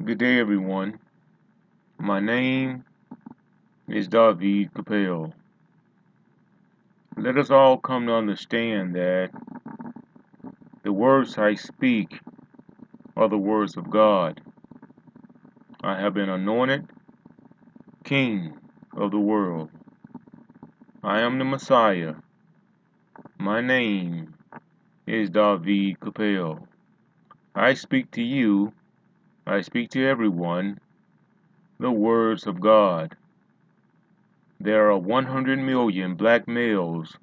Good day, everyone. My name is David Capel. Let us all come to understand that the words I speak are the words of God. I have been anointed King of the world. I am the Messiah. My name is David Capel. I speak to you, I speak to everyone, the words of God. There are 100 million black males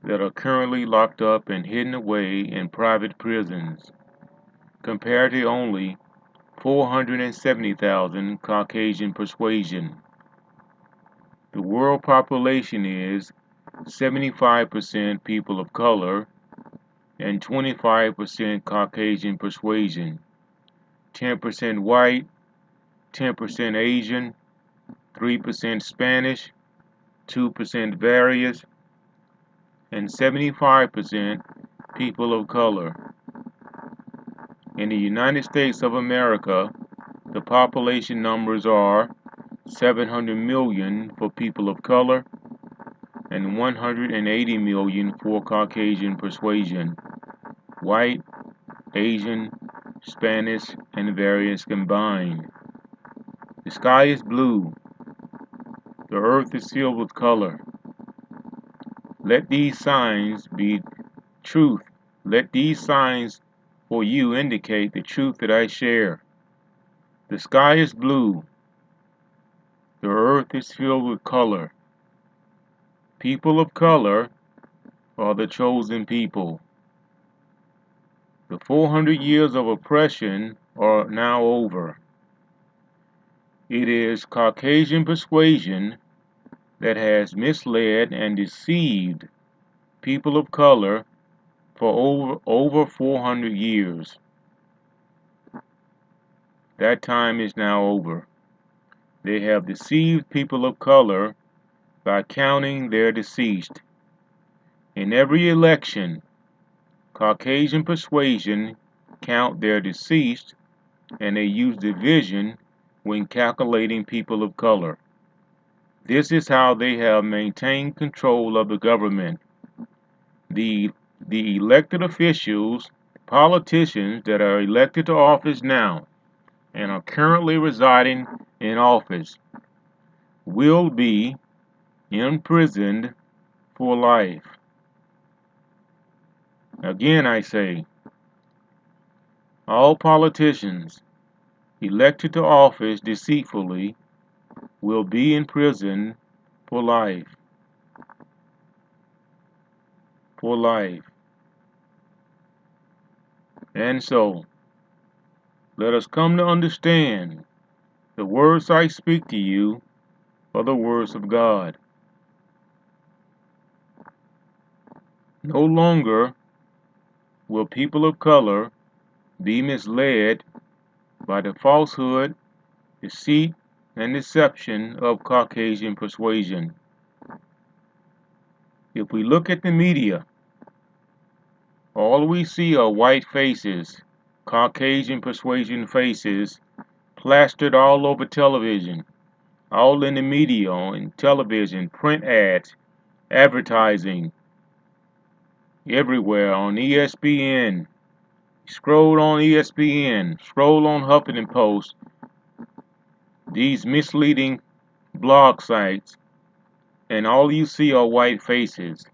that are currently locked up and hidden away in private prisons, compared to only 470,000 Caucasian Persuasion. The world population is 75% people of color and 25% Caucasian Persuasion, 10% white, 10% Asian, 3% Spanish, 2% various, and 75% people of color. In the United States of America, the population numbers are 700 million for people of color and 180 million for Caucasian Persuasion, white, Asian, Spanish, and various combined. The sky is blue. The earth is filled with color. Let these signs be truth. Let these signs for you indicate the truth that I share. The sky is blue. The earth is filled with color. People of color are the chosen people. The 400 years of oppression are now over. It is Caucasian persuasion that has misled and deceived people of color for over 400 years. That time is now over. They have deceived people of color by counting their deceased. In every election, Caucasian persuasion count their deceased, and they use division when calculating people of color. This is how they have maintained control of the government. The elected officials, politicians that are elected to office now and are currently residing in office will be imprisoned for life. Again, I say, all politicians elected to office deceitfully will be imprisoned for life. For life. And so, let us come to understand the words I speak to you are the words of God. No longer will people of color be misled by the falsehood, deceit, and deception of Caucasian persuasion. If we look at the media, all we see are white faces, Caucasian persuasion faces, plastered all over television, all in the media, on television, print ads, advertising, everywhere on ESPN. Scroll on ESPN, scroll on Huffington Post, these misleading blog sites, and all you see are white faces.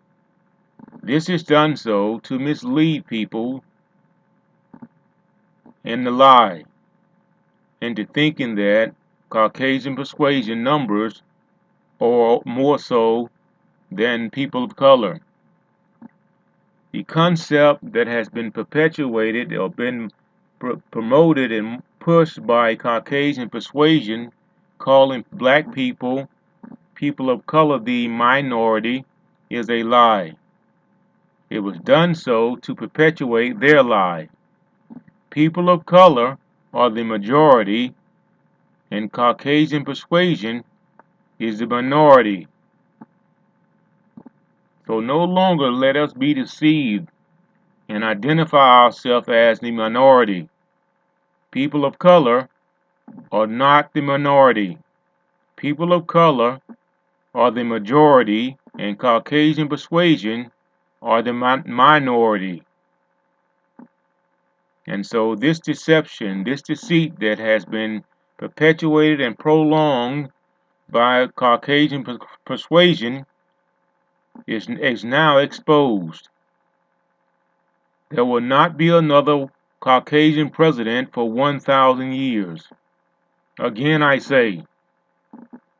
This is done so to mislead people in the lie into thinking that Caucasian persuasion numbers are more so than people of color. The concept that has been perpetuated or been promoted and pushed by Caucasian persuasion, calling black people, people of color, the minority, is a lie. It was done so to perpetuate their lie. People of color are the majority, and Caucasian persuasion is the minority. So no longer let us be deceived and identify ourselves as the minority. People of color are not the minority. People of color are the majority, and Caucasian persuasion are the minority. And so this deception, this deceit that has been perpetuated and prolonged by Caucasian persuasion is now exposed. There will not be another Caucasian president for 1,000 years. Again, I say,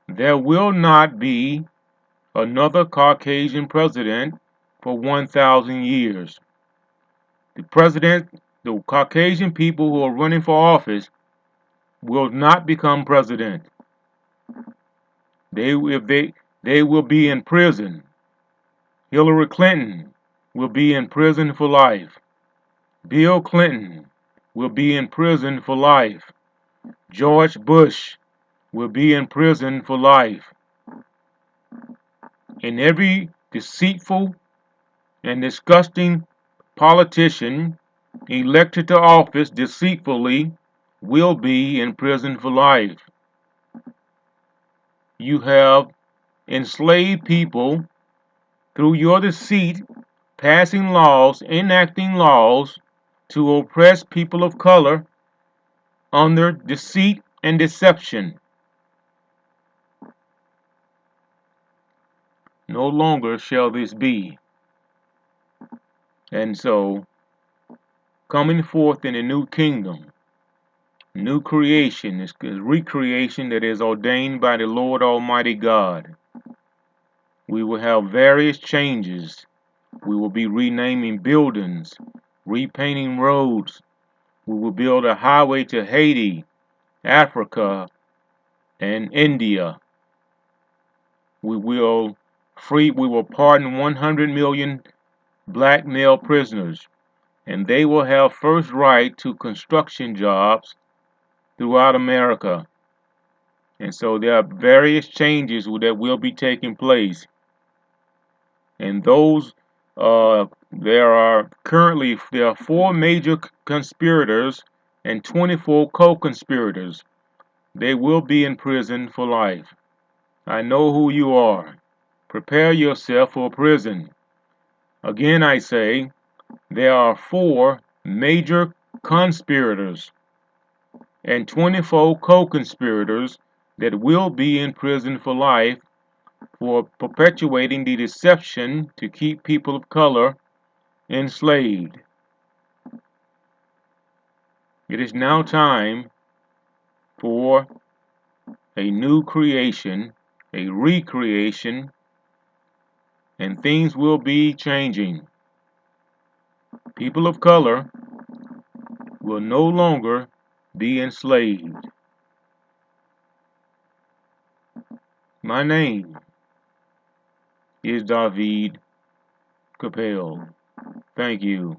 there will not be another Caucasian president for 1,000 years. The Caucasian people who are running for office will not become president. They will be in prison. Hillary Clinton will be in prison for life. Bill Clinton will be in prison for life. George Bush will be in prison for life. And every deceitful and disgusting politician elected to office deceitfully will be in prison for life. You have enslaved people through your deceit, passing laws, enacting laws to oppress people of color under deceit and deception. No longer shall this be. And so, coming forth in a new kingdom, new creation, is recreation that is ordained by the Lord Almighty God. We will have various changes. We will be renaming buildings, repainting roads. We will build a highway to Haiti, Africa, and India. We will pardon 100 million black male prisoners, and they will have first right to construction jobs throughout America. And so there are various changes that will be taking place. And there are 4 major conspirators and 24 co-conspirators. They will be in prison for life. I know who you are. Prepare yourself for prison. Again, I say, there are 4 major conspirators and 24 co-conspirators that will be in prison for life for perpetuating the deception to keep people of color enslaved. It is now time for a new creation, a recreation, and things will be changing. People of color will no longer be enslaved. My name is David Capel. Thank you.